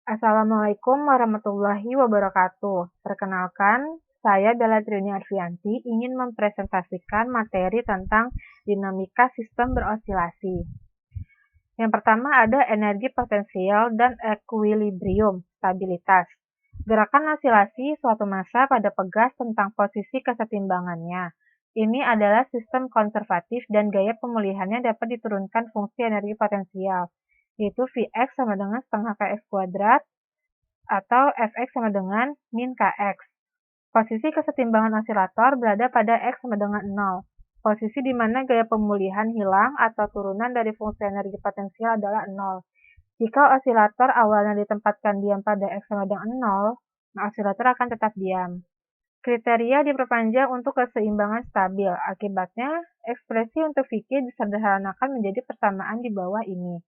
Assalamualaikum warahmatullahi wabarakatuh. Perkenalkan, saya Bella Triuni Arfianti ingin mempresentasikan materi tentang dinamika sistem berosilasi. Yang pertama ada energi potensial dan equilibrium, stabilitas. Gerakan osilasi suatu massa pada pegas tentang posisi kesetimbangannya. Ini adalah sistem konservatif dan gaya pemulihannya dapat diturunkan fungsi energi potensial, yaitu Vx sama dengan setengah Kx kuadrat atau Fx sama dengan min Kx. Posisi kesetimbangan osilator berada pada X sama dengan 0. Posisi di mana gaya pemulihan hilang atau turunan dari fungsi energi potensial adalah 0. Jika osilator awalnya ditempatkan diam pada X sama dengan 0, maka osilator akan tetap diam. Kriteria diperpanjang untuk keseimbangan stabil. Akibatnya, ekspresi untuk Vk disederhanakan menjadi persamaan di bawah ini.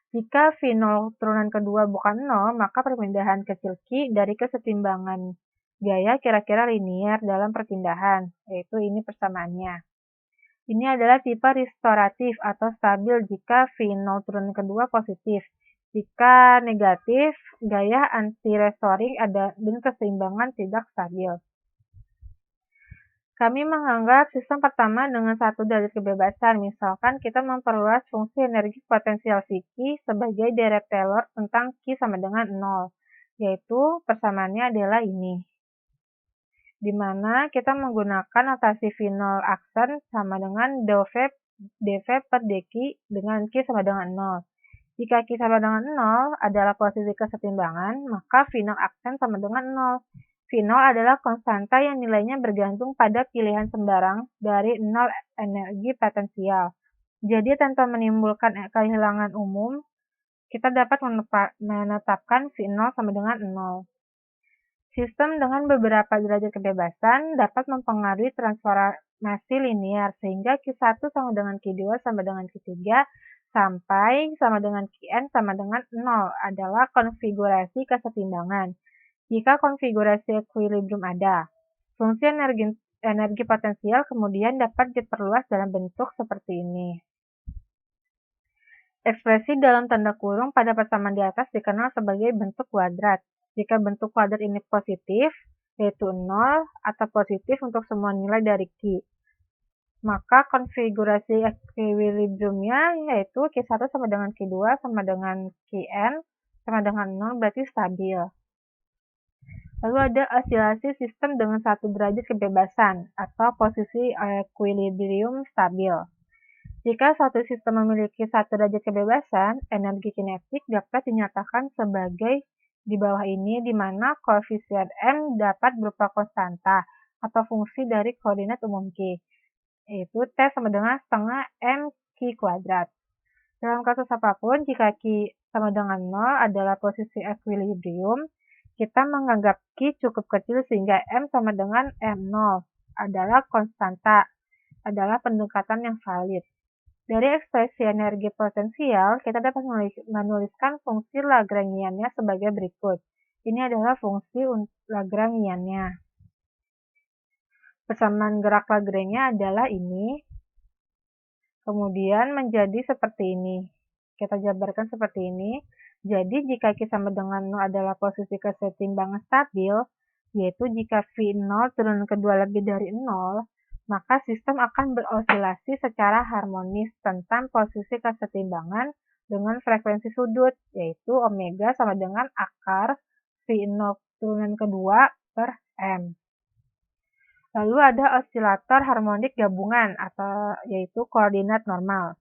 Jika V0 turunan kedua bukan 0, maka perpindahan kecil Q dari kesetimbangan gaya kira-kira linier dalam perpindahan, yaitu ini persamaannya. Ini adalah tipe restoratif atau stabil jika V0 turunan kedua positif. Jika negatif, gaya anti-restoring ada dan keseimbangan tidak stabil. Kami menganggap sistem pertama dengan satu derajat kebebasan, misalkan kita memperluas fungsi energi potensial Vq sebagai direct Taylor tentang Q sama dengan 0, yaitu persamaannya adalah ini. Di mana kita menggunakan notasi V0 aksen sama dengan dv per dq dengan Q sama dengan 0. Jika Q sama dengan 0 adalah posisi kesetimbangan, maka V0 aksen sama dengan 0. V0 adalah konstanta yang nilainya bergantung pada pilihan sembarang dari 0 energi potensial. Jadi tanpa menimbulkan kehilangan umum, kita dapat menetapkan V0 sama dengan 0. Sistem dengan beberapa derajat kebebasan dapat mempengaruhi transformasi linear, sehingga Q1 sama dengan Q2 sama dengan Q3 sampai sama dengan Qn sama dengan 0 adalah konfigurasi kesetimbangan. Jika konfigurasi equilibrium ada, fungsi energi potensial kemudian dapat diperluas dalam bentuk seperti ini. Ekspresi dalam tanda kurung pada persamaan di atas dikenal sebagai bentuk kuadrat. Jika bentuk kuadrat ini positif, yaitu 0 atau positif untuk semua nilai dari Q, maka konfigurasi equilibriumnya yaitu Q1 sama dengan Q2 sama dengan Qn sama dengan 0 berarti stabil. Lalu ada osilasi sistem dengan satu derajat kebebasan atau posisi equilibrium stabil. Jika suatu sistem memiliki satu derajat kebebasan, energi kinetik dapat dinyatakan sebagai di bawah ini, di mana koefisien M dapat berupa konstanta atau fungsi dari koordinat umum Q, yaitu T sama dengan setengah M Q kuadrat. Dalam kasus apapun, jika Q sama dengan 0 adalah posisi equilibrium, kita menganggap Q cukup kecil sehingga M sama dengan M0 adalah konstanta, adalah pendekatan yang valid. Dari ekspresi energi potensial, kita dapat menuliskan fungsi Lagrangiannya sebagai berikut. Ini adalah fungsi Lagrangiannya. Persamaan gerak Lagrange adalah ini, kemudian menjadi seperti ini. Kita jabarkan seperti ini. Jadi jika Q sama dengan 0 adalah posisi kesetimbangan stabil, yaitu jika V0 turunan kedua lebih dari 0, maka sistem akan berosilasi secara harmonis tentang posisi kesetimbangan dengan frekuensi sudut, yaitu omega sama dengan akar V0 turunan kedua per M. Lalu ada osilator harmonik gabungan, atau yaitu koordinat normal.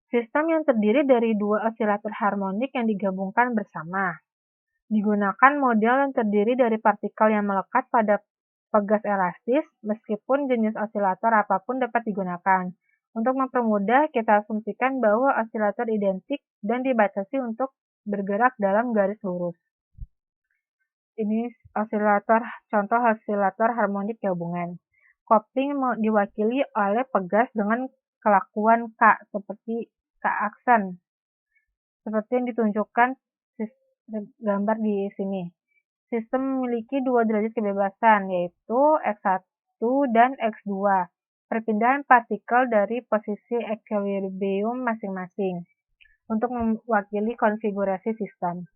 Sistem yang terdiri dari dua osilator harmonik yang digabungkan bersama. Digunakan model yang terdiri dari partikel yang melekat pada pegas elastis, meskipun jenis osilator apapun dapat digunakan. Untuk mempermudah, kita asumsikan bahwa osilator identik dan dibatasi untuk bergerak dalam garis lurus. Ini contoh osilator harmonik gabungan. Kopling diwakili oleh pegas dengan kelakuan K, seperti K aksen, seperti yang ditunjukkan gambar di sini. Sistem memiliki dua derajat kebebasan, yaitu X1 dan X2. Perpindahan partikel dari posisi equilibrium masing-masing untuk mewakili konfigurasi sistem.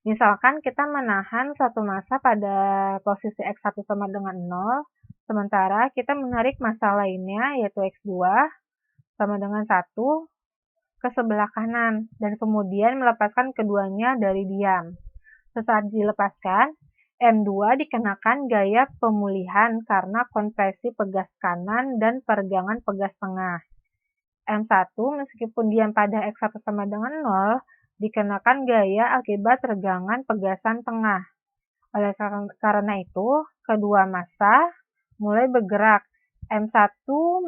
Misalkan kita menahan suatu massa pada posisi X1 sama dengan 0, sementara kita menarik massa lainnya yaitu X2 sama dengan 1 ke sebelah kanan dan kemudian melepaskan keduanya dari diam. Sesaat dilepaskan, M2 dikenakan gaya pemulihan karena kompresi pegas kanan dan peregangan pegas tengah. M1 meskipun diam pada X1 sama dengan 0, dikenakan gaya akibat regangan pegasan tengah. Oleh karena itu, kedua massa mulai bergerak. M1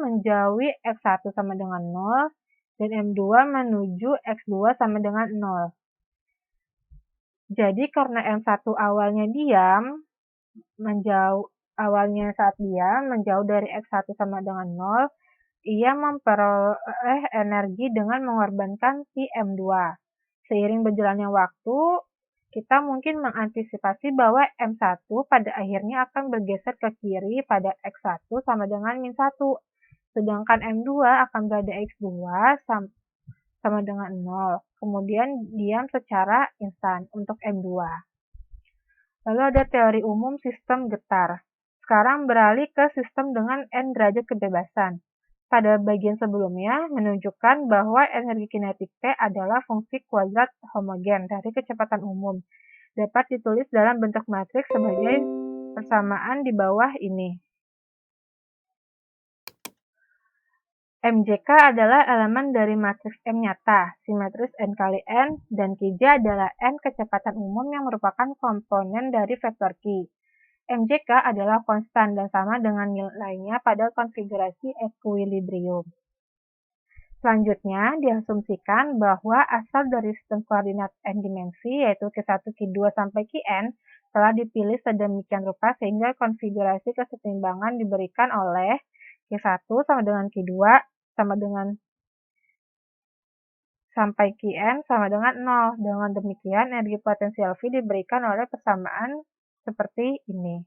menjauhi X1 sama dengan 0 dan M2 menuju X2 sama dengan 0. Jadi karena M1 awalnya saat diam menjauh dari X1 sama dengan 0, ia memperoleh energi dengan mengorbankan si M2. Seiring berjalannya waktu, kita mungkin mengantisipasi bahwa M1 pada akhirnya akan bergeser ke kiri pada X1 sama dengan min 1, sedangkan M2 akan berada X2 sama dengan 0, kemudian diam secara instan untuk M2. Lalu ada teori umum sistem getar. Sekarang beralih ke sistem dengan N derajat kebebasan. Pada bagian sebelumnya menunjukkan bahwa energi kinetik T adalah fungsi kuadrat homogen dari kecepatan umum. Dapat ditulis dalam bentuk matriks sebagai persamaan di bawah ini. MJK adalah elemen dari matriks M nyata, simetris N kali N, dan Qj adalah N kecepatan umum yang merupakan komponen dari vektor Q. MJK adalah konstan dan sama dengan nilainya pada konfigurasi ekuilibrium. Selanjutnya, diasumsikan bahwa asal dari sistem koordinat n dimensi, yaitu Q1, Q2, sampai Qn, telah dipilih sedemikian rupa sehingga konfigurasi kesetimbangan diberikan oleh Q1 sama dengan Q2 sama dengan sampai Qn sama dengan 0. Dengan demikian, energi potensial V diberikan oleh persamaan seperti ini.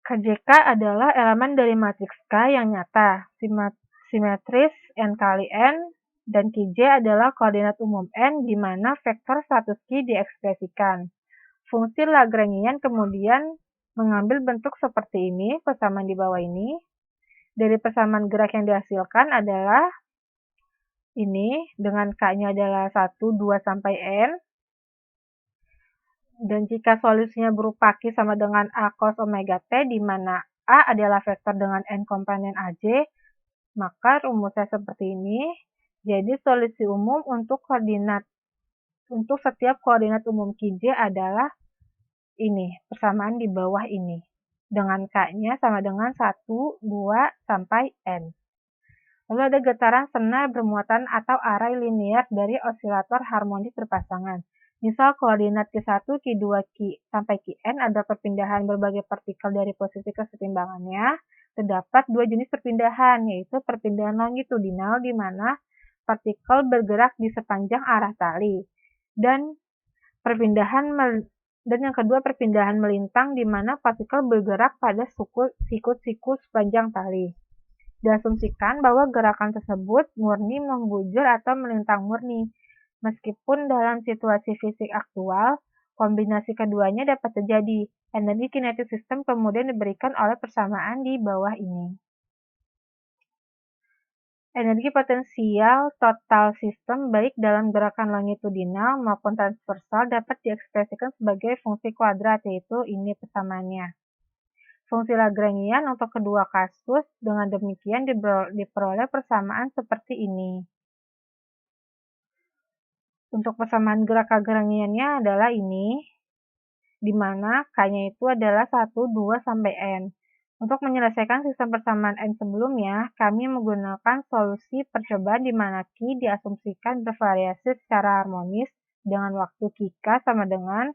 KJK adalah elemen dari matriks K yang nyata, simetris N kali N, dan Qj adalah koordinat umum N di mana vektor status Q diekspresikan. Fungsi Lagrangian kemudian mengambil bentuk seperti ini, persamaan di bawah ini. Dari persamaan gerak yang dihasilkan adalah ini, dengan K-nya adalah 1, 2, sampai N. Dan jika solusinya berupa Q sama dengan A cos omega T, di mana A adalah vektor dengan N komponen AJ, maka rumusnya seperti ini. Jadi solusi umum untuk setiap koordinat umum Qj adalah ini, persamaan di bawah ini. Dengan K-nya sama dengan 1, 2, sampai N. Lalu ada getaran senar bermuatan atau arai linear dari osilator harmonis berpasangan. Misal koordinat Q1, Q2, sampai Qn ada perpindahan berbagai partikel dari posisi kesetimbangannya. Terdapat dua jenis perpindahan, yaitu perpindahan longitudinal di mana partikel bergerak di sepanjang arah tali, dan yang kedua perpindahan melintang di mana partikel bergerak pada siku-siku sepanjang tali. Diasumsikan bahwa gerakan tersebut murni membujur atau melintang murni. Meskipun dalam situasi fisik aktual, kombinasi keduanya dapat terjadi. Energi kinetik sistem kemudian diberikan oleh persamaan di bawah ini. Energi potensial total sistem baik dalam gerakan longitudinal maupun transversal dapat diekspresikan sebagai fungsi kuadrat, yaitu ini persamaannya. Fungsi Lagrangian untuk kedua kasus, dengan demikian diperoleh persamaan seperti ini. Untuk persamaan gerak Lagrangiannya adalah ini, di mana K-nya itu adalah 1, 2, sampai N. Untuk menyelesaikan sistem persamaan N sebelumnya, kami menggunakan solusi percobaan di mana Q diasumsikan bervariasi secara harmonis dengan waktu Qk sama dengan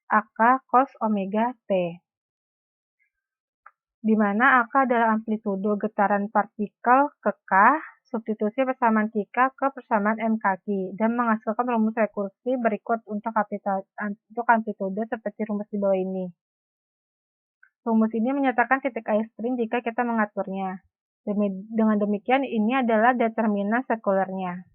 AK cos omega T. Di mana AK adalah amplitudo getaran partikel ke K, substitusi persamaan Qk ke persamaan MKQ, dan menghasilkan rumus rekursi berikut untuk amplitudo seperti rumus di bawah ini. Rumus ini menyatakan titik Einstein jika kita mengaturnya. Dengan demikian, ini adalah determinan sekulernya.